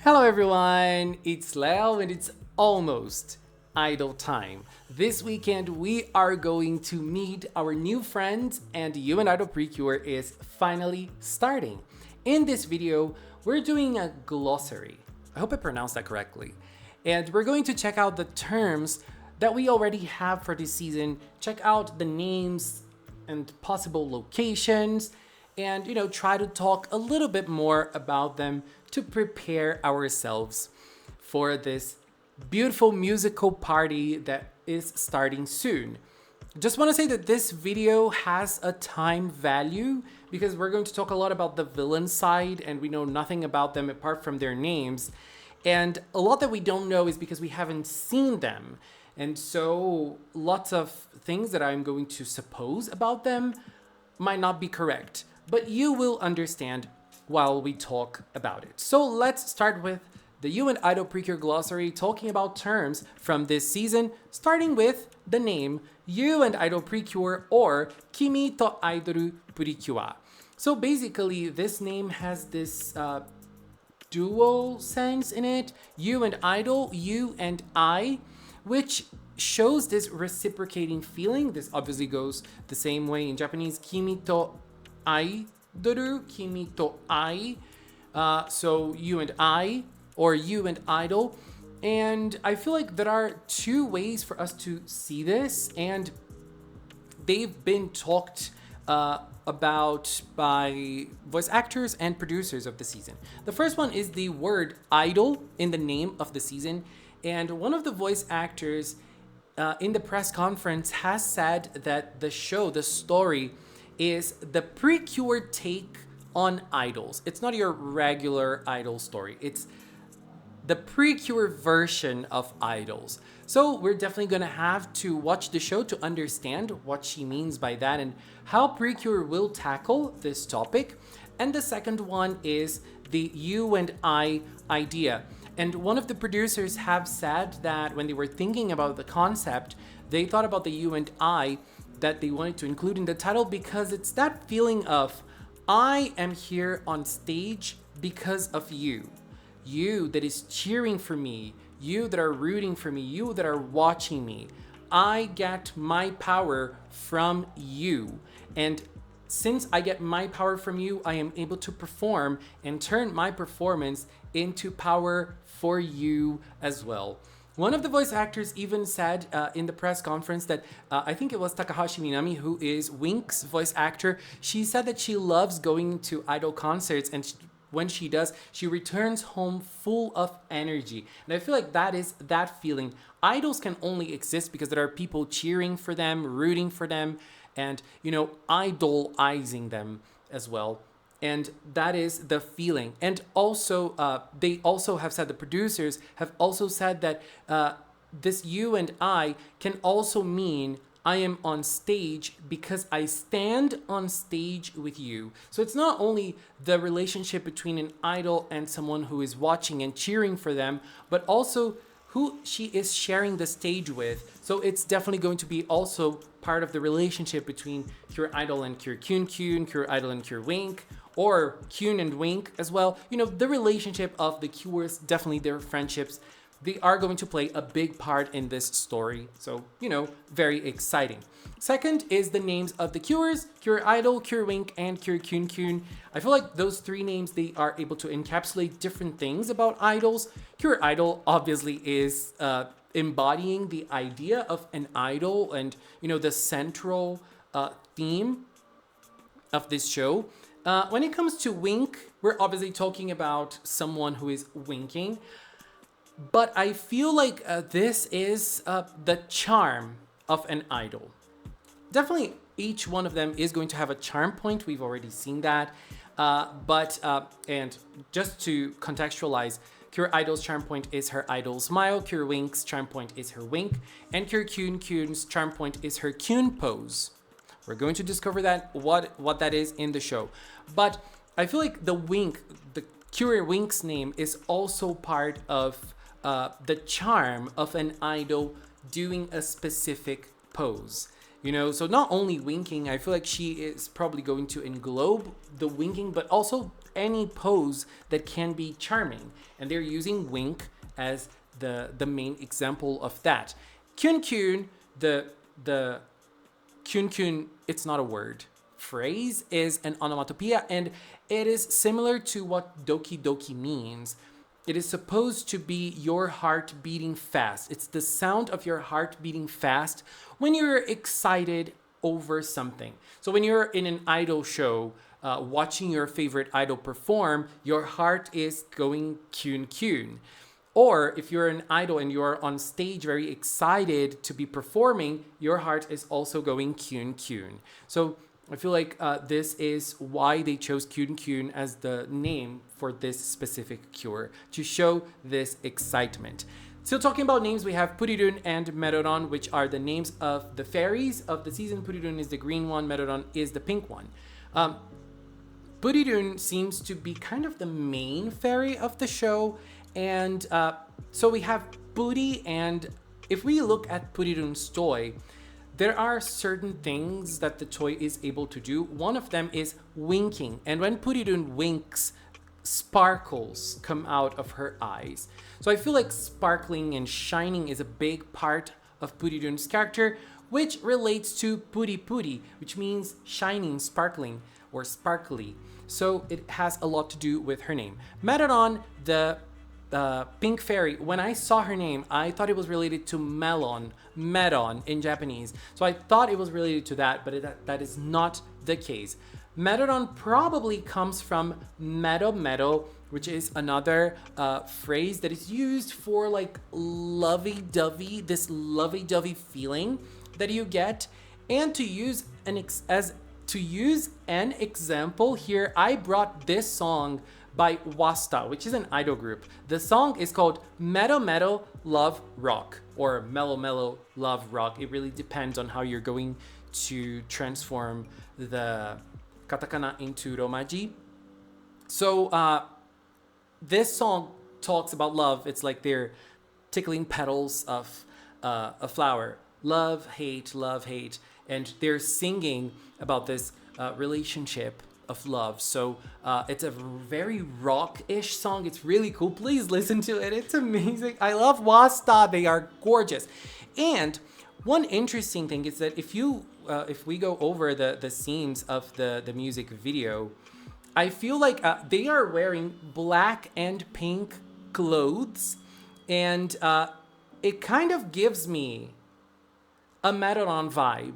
Hello everyone, it's Leo and it's almost idol time. This weekend we are going to meet our new friends and You and Idol PreCure is finally starting. In this video, we're doing a glossary. I hope I pronounced that correctly. And we're going to check out the terms that we already have for this season, check out the names and possible locations, and try to talk a little bit more about them to prepare ourselves for this beautiful musical party that is starting soon. Just want to say that this video has a time value because we're going to talk a lot about the villain side and we know nothing about them apart from their names. And a lot that we don't know is because we haven't seen them. And so lots of things that I'm going to suppose about them might not be correct, but you will understand while we talk about it. So let's start with the You and Idol PreCure glossary, talking about terms from this season, starting with the name You and Idol PreCure or Kimi to aidol purikyua. So basically, this name has this dual sense in it. You and idol, you and I, which shows this reciprocating feeling. This obviously goes the same way in Japanese. Kimi to aidol, kimi to ai. So you and I, or you and idol. And I feel like there are two ways for us to see this, and they've been talked about by voice actors and producers of the season. The first one is the word idol in the name of the season. And one of the voice actors in the press conference has said that the show, the story, is the PreCure take on idols. It's not your regular idol story. It's the PreCure version of idols. So we're definitely going to have to watch the show to understand what she means by that and how PreCure will tackle this topic. And the second one is the you and I idea. And one of the producers have said that when they were thinking about the concept, they thought about the you and I that they wanted to include in the title because it's that feeling of I am here on stage because of you. You that is cheering for me, you that are rooting for me, you that are watching me. I get my power from you. And since I get my power from you, I am able to perform and turn my performance into power for you as well. One of the voice actors even said in the press conference that I think it was Takahashi Minami, who is Wink's voice actor. She said that she loves going to idol concerts, and when she does, she returns home full of energy. And I feel like that is that feeling. Idols can only exist because there are people cheering for them, rooting for them, and idolizing them as well. And that is the feeling. And also, they also have said, the producers have also said that this you and I can also mean I am on stage because I stand on stage with you. So it's not only the relationship between an idol and someone who is watching and cheering for them, but also who she is sharing the stage with. So it's definitely going to be also part of the relationship between Cure Idol and Cure Kyun Kyun, Cure Idol and Cure Wink, or Kyun and Wink as well. The relationship of the Cures, definitely their friendships, they are going to play a big part in this story. So, very exciting. Second is the names of the Cures, Cure Idol, Cure Wink, and Cure Kyun Kyun. I feel like those three names, they are able to encapsulate different things about idols. Cure Idol obviously is embodying the idea of an idol and, the central theme of this show. When it comes to Wink, we're obviously talking about someone who is winking. But I feel like this is the charm of an idol. Definitely each one of them is going to have a charm point. We've already seen that. And just to contextualize, Cure Idol's charm point is her idol smile. Cure Wink's charm point is her wink. And Cure Kyun Kyun's charm point is her Kyun pose. We're going to discover that what that is in the show. But I feel like the Cure Wink's name is also part of the charm of an idol doing a specific pose. So not only winking, I feel like she is probably going to englobe the winking, but also any pose that can be charming. And they're using wink as the main example of that. Kyun kyun, the kyun kyun, it's not a word. Phrase is an onomatopoeia, and it is similar to what doki doki means. It is supposed to be your heart beating fast. It's the sound of your heart beating fast when you're excited over something. So when you're in an idol show, watching your favorite idol perform, your heart is going kyun kyun. Or if you're an idol and you're on stage very excited to be performing, your heart is also going kyun kyun. So I feel like this is why they chose kyun kyun as the name for this specific cure, to show this excitement. Still talking about names, we have Purirun and Merodon, which are the names of the fairies of the season. Purirun is the green one, Merodon is the pink one. Purirun seems to be kind of the main fairy of the show. And so we have Puri, and if we look at Purirun's toy, there are certain things that the toy is able to do. One of them is winking. And when Purirun winks, sparkles come out of her eyes. So I feel like sparkling and shining is a big part of Purirun's character, which relates to Puri Puri, which means shining, sparkling, or sparkly. So it has a lot to do with her name. Merodon, the pink fairy, when I saw her name, I thought it was related to melon, medon in Japanese. So I thought it was related to that, but that is not the case. Merodon probably comes from meadow meadow, which is another phrase that is used for like lovey-dovey, this lovey-dovey feeling that you get. And to use an example here, I brought this song by Wasta, which is an idol group. The song is called Meadow Meadow Love Rock, or Mellow Mellow Love Rock. It really depends on how you're going to transform the katakana into romaji. So this song talks about love. It's like they're tickling petals of a flower. Love, hate, and they're singing about this relationship of love. So it's a very rock-ish song. It's really cool. Please listen to it. It's amazing. I love Wasta. They are gorgeous. And one interesting thing is that if we go over the scenes of the music video, I feel like they are wearing black and pink clothes, and it kind of gives me a Merodon vibe.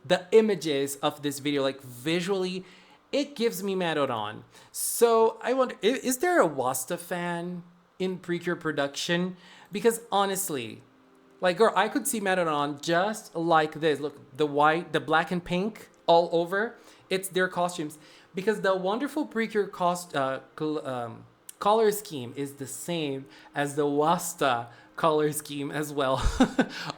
The images of this video, like visually, it gives me Merodon. So I wonder, is there a Wasta fan in PreCure production? Because honestly, like, girl, I could see Merodon just like this. Look, the white, the black and pink all over. It's their costumes. Because the wonderful PreCure color scheme is the same as the Wasta color scheme as well.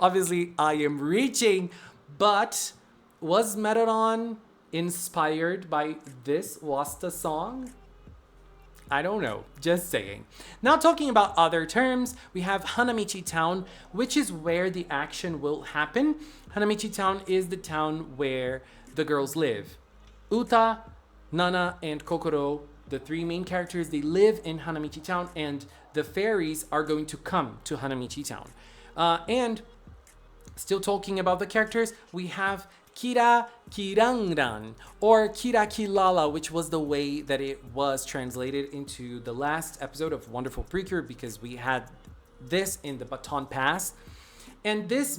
Obviously, I am reaching, but was Merodon inspired by this Wasta song? I don't know, just saying. Now talking about other terms, we have Hanami Town, which is where the action will happen. Hanami Town is the town where the girls live. Uta, Nana, and Kokoro, the three main characters, they live in Hanami Town, and the fairies are going to come to Hanami Town. And still talking about the characters, we have Kira Kirangran, or Kira Kilala, which was the way that it was translated into the last episode of Wonderful PreCure, because we had this in the Baton Pass. And this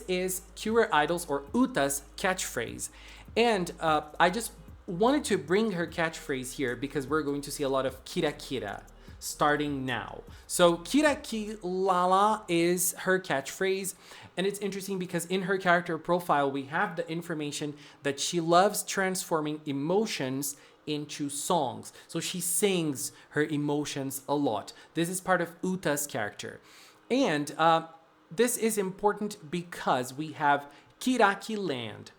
is Cure Idol's, or Uta's, catchphrase. And I just wanted to bring her catchphrase here because we're going to see a lot of Kira Kira starting now. So Kira Kilala is her catchphrase. And it's interesting because in her character profile, we have the information that she loves transforming emotions into songs. So she sings her emotions a lot. This is part of Uta's character. And this is important because we have Kraki Land.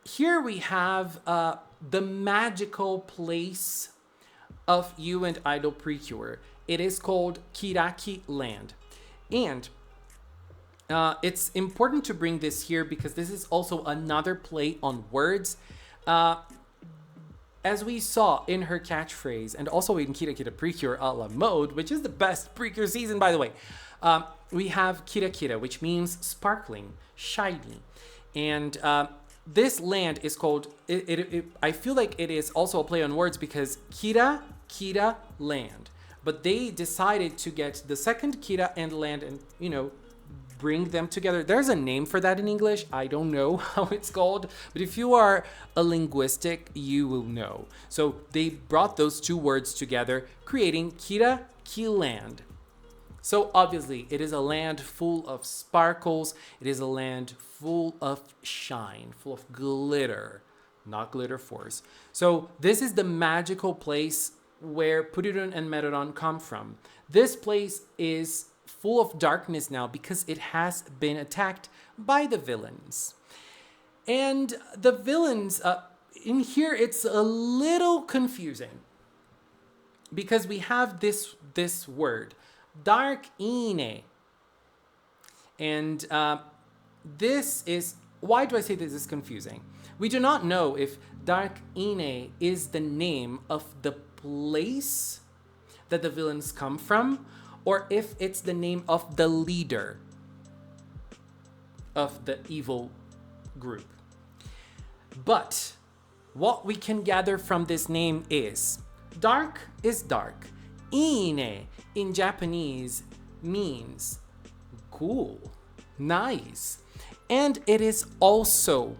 Here we have the magical place of You and Idol PreCure. It is called Kraki Land. And it's important to bring this here because this is also another play on words. as we saw in her catchphrase and also in Kira Kira PreCure a la mode, which is the best PreCure season, by the way, we have Kira Kira, which means sparkling, shiny. And this land is called, I feel like it is also a play on words because Kira Land. But they decided to get the second Kira and land and, bring them together. There's a name for that in English. I don't know how it's called, but if you are a linguistic, you will know. So they brought those two words together, creating Kraki Land. So obviously, it is a land full of sparkles. It is a land full of shine, full of glitter, not glitter force. So this is the magical place where Purirun and Merodon come from. This place is full of darkness now because it has been attacked by the villains. And the villains, in here, it's a little confusing because we have this word, Darken. And this is, why do I say this is confusing? We do not know if Darken is the name of the place that the villains come from, or if it's the name of the leader of the evil group. But what we can gather from this name is dark is dark. Ine in Japanese means cool, nice. And it is also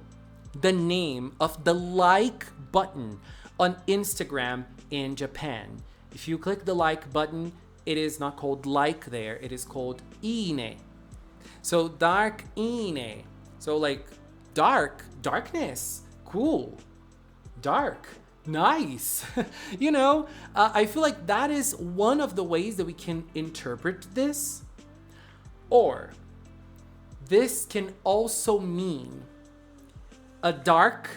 the name of the like button on Instagram in Japan. If you click the like button, it is not called like there, it is called ine. So dark ine. So like darkness, cool, dark, nice. I feel like that is one of the ways that we can interpret this. Or this can also mean a dark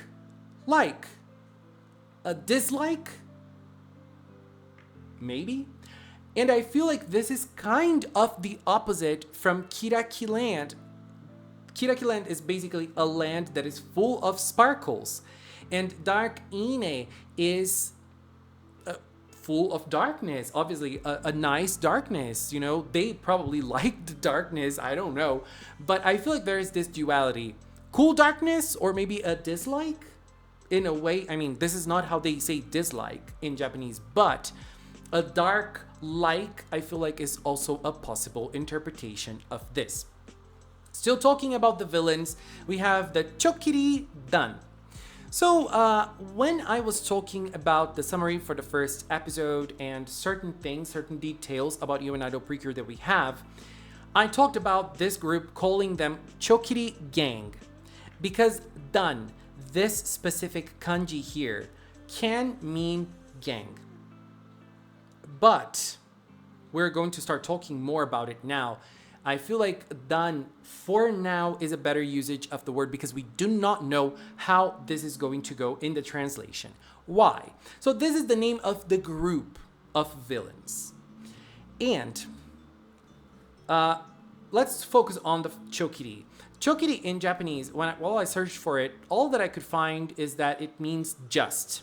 like, a dislike, maybe. And I feel like this is kind of the opposite from Kraki Land. Kraki Land is basically a land that is full of sparkles. And Darken is full of darkness. Obviously, a nice darkness. They probably liked darkness. I don't know. But I feel like there is this duality. Cool darkness or maybe a dislike? In a way, this is not how they say dislike in Japanese. But a dark like, I feel like, is also a possible interpretation of this. Still talking about the villains, we have the Chokiri Dan. So when I was talking about the summary for the first episode and certain things, certain details about UN Idol PreCure that we have, I talked about this group calling them Chokiri Gang. Because Dan, this specific kanji here, can mean gang. But we're going to start talking more about it now. I feel like Dan for now is a better usage of the word because we do not know how this is going to go in the translation. Why? So this is the name of the group of villains. And let's focus on the Chokiri. Chokiri in Japanese, while I searched for it, all that I could find is that it means just.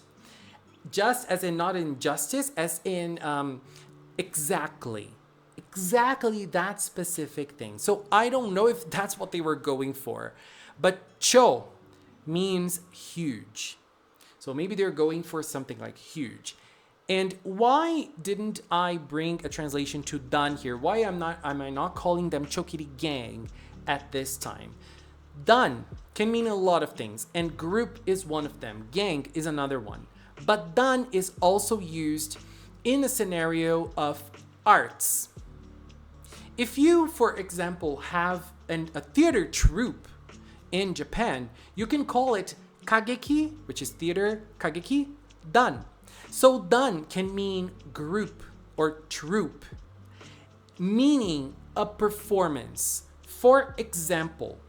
Just as in not injustice, as in exactly that specific thing. So I don't know if that's what they were going for. But cho means huge. So maybe they're going for something like huge. And why didn't I bring a translation to Dan here? Why am I not calling them Chokiri Gang at this time? Dan can mean a lot of things, and group is one of them. Gang is another one. But Dan is also used in a scenario of arts. If you, for example, have a theater troupe in Japan, you can call it kageki, which is theater, kageki, Dan. So Dan can mean group or troupe, meaning a performance. For example,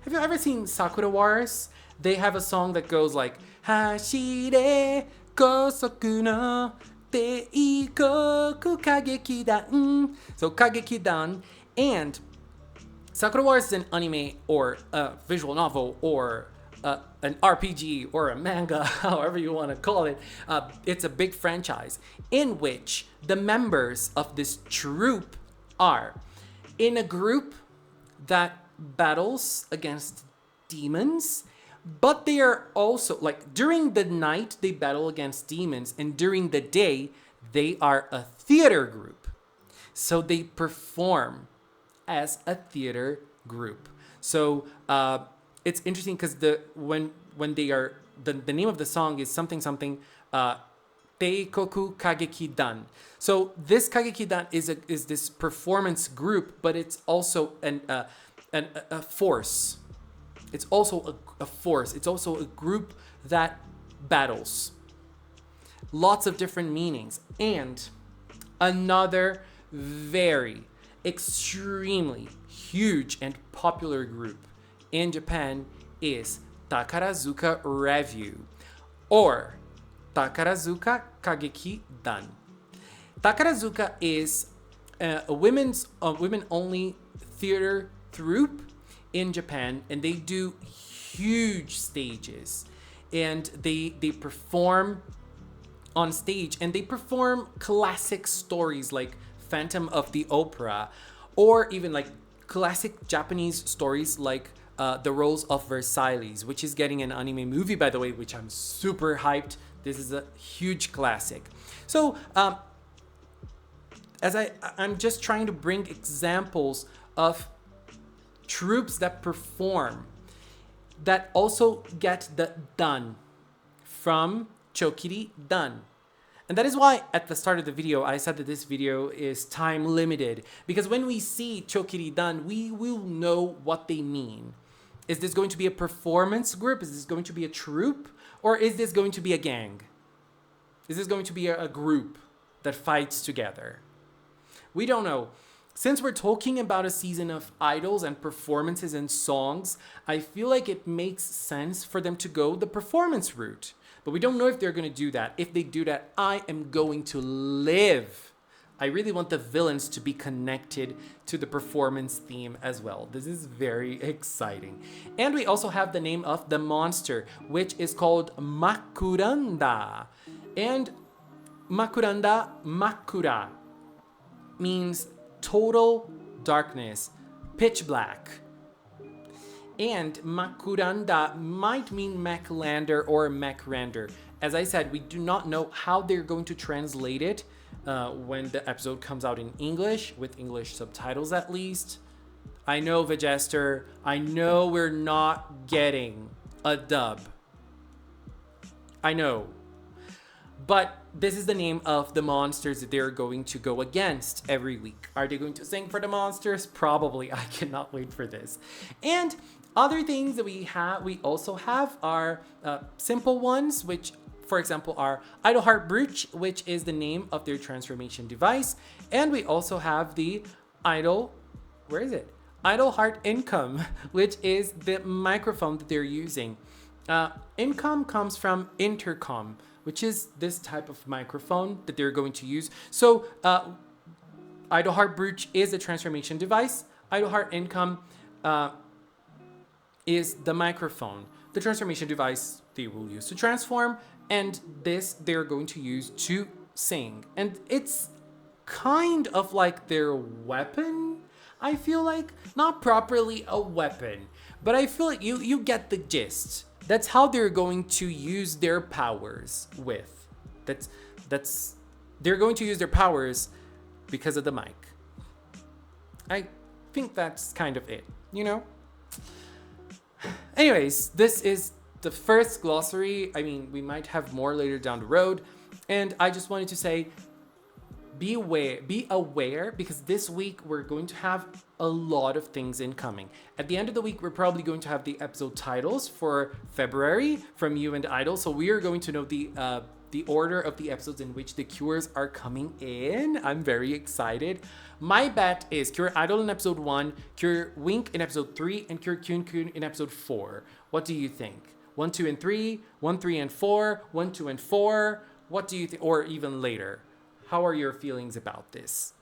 have you ever seen Sakura Wars? They have a song that goes like Hashire kosoku no teikoku kagekidan. So kagekidan, and Sakura Wars is an anime or a visual novel or an RPG or a manga, however you want to call it. It's a big franchise in which the members of this troupe are in a group that battles against demons, but they are also, like, during the night they battle against demons, and during the day they are a theater group. So they perform as a theater group. So it's interesting because when they are the name of the song is something Teikoku Kageki Dan. So this Kageki Dan is this performance group, but it's also a force. It's also a force. It's also a group that battles. Lots of different meanings. And another very extremely huge and popular group in Japan is Takarazuka Revue, or Takarazuka Kageki Dan. Takarazuka is a women-only theater troupe in Japan, and they do huge stages, and they perform on stage, and they perform classic stories like Phantom of the Opera, or even like classic Japanese stories like The Rose of Versailles, which is getting an anime movie, by the way, which I'm super hyped. This is a huge classic. So I'm just trying to bring examples of troupes that perform, that also get the dan from chokiri dan. And that is why at the start of the video, I said that this video is time limited, because when we see chokiri dan, we will know what they mean. Is this going to be a performance group? Is this going to be a troupe? Or is this going to be a gang? Is this going to be a group that fights together? We don't know. Since we're talking about a season of idols and performances and songs, I feel like it makes sense for them to go the performance route. But we don't know if they're going to do that. If they do that, I am going to live. I really want the villains to be connected to the performance theme as well. This is very exciting. And we also have the name of the monster, which is called Makuranda. And Makuranda, Makura, means total darkness, pitch black. And Makuranda might mean Maclander or Macrander. As I said, we do not know how they're going to translate it when the episode comes out in English, with English subtitles at least. I know, Vegester, I know we're not getting a dub. I know. But this is the name of the monsters that they're going to go against every week. Are they going to sing for the monsters? Probably. I cannot wait for this. And other things that we also have are simple ones, which, for example, are Idol Heart Brooch, which is the name of their transformation device. And we also have the Idol, where is it? Idol Heart Income, which is the microphone that they're using. Income comes from intercom, which is this type of microphone that they're going to use. So Idol Heart Brooch is a transformation device. Idol Heart Income is the microphone, the transformation device they will use to transform, and this they're going to use to sing. And it's kind of like their weapon, I feel like. Not properly a weapon, but I feel like you get the gist. That's how they're going to use their powers with. They're going to use their powers because of the mic. I think that's kind of it, you know? Anyways, this is the first glossary. I mean, we might have more later down the road. And I just wanted to say, be aware, because this week we're going to have a lot of things incoming. At the end of the week, we're probably going to have the episode titles for February from You and Idol. So we are going to know the order of the episodes in which the cures are coming in. I'm very excited. My bet is Cure Idol in episode 1, Cure Wink in episode 3, and Cure Kyun Kyun in episode 4. What do you think? 1, 2, and 3, 1, 3, and 4, 1, 2, and 4. What do you think? Or even later. How are your feelings about this?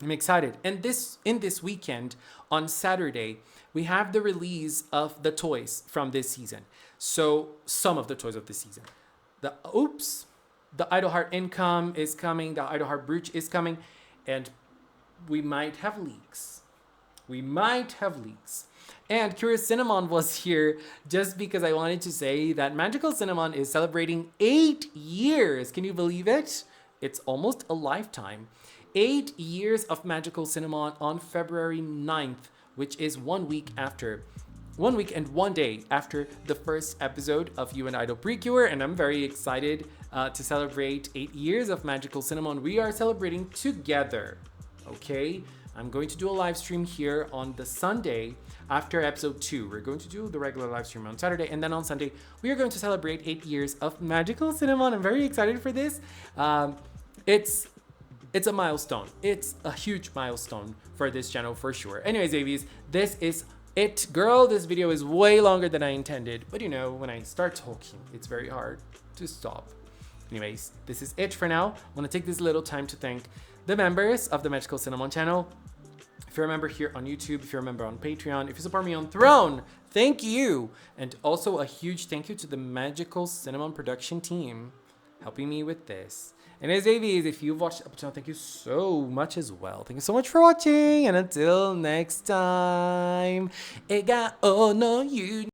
I'm excited. And in this weekend, on Saturday, we have the release of the toys from this season. So some of the toys of this season. The Idol Heart Income is coming, the Idol Heart Brooch is coming, and we might have leaks. And Curious Cinemon was here just because I wanted to say that Magical Cinemon is celebrating 8 years. Can you believe it? It's almost a lifetime. 8 years of Magical Cinemon on February 9th, which is 1 week and 1 day after the first episode of You and Idol PreCure, and I'm very excited to celebrate 8 years of Magical Cinemon. We are celebrating together, okay? I'm going to do a live stream here on the Sunday after episode 2. We're going to do the regular live stream on Saturday, and then on Sunday, we are going to celebrate 8 years of Magical Cinemon. I'm very excited for this. It's a milestone. It's a huge milestone for this channel for sure. Anyways, babies, this is it. Girl, this video is way longer than I intended, but you know, when I start talking, it's very hard to stop. Anyways, this is it for now. I want to take this little time to thank the members of the Magical Cinemon channel. If you're a member here on YouTube, if you're a member on Patreon, if you support me on Throne, thank you. And also a huge thank you to the Magical Cinemon production team helping me with this. And as babies, if you've watched up until now, thank you so much as well. Thank you so much for watching. And until next time, no, you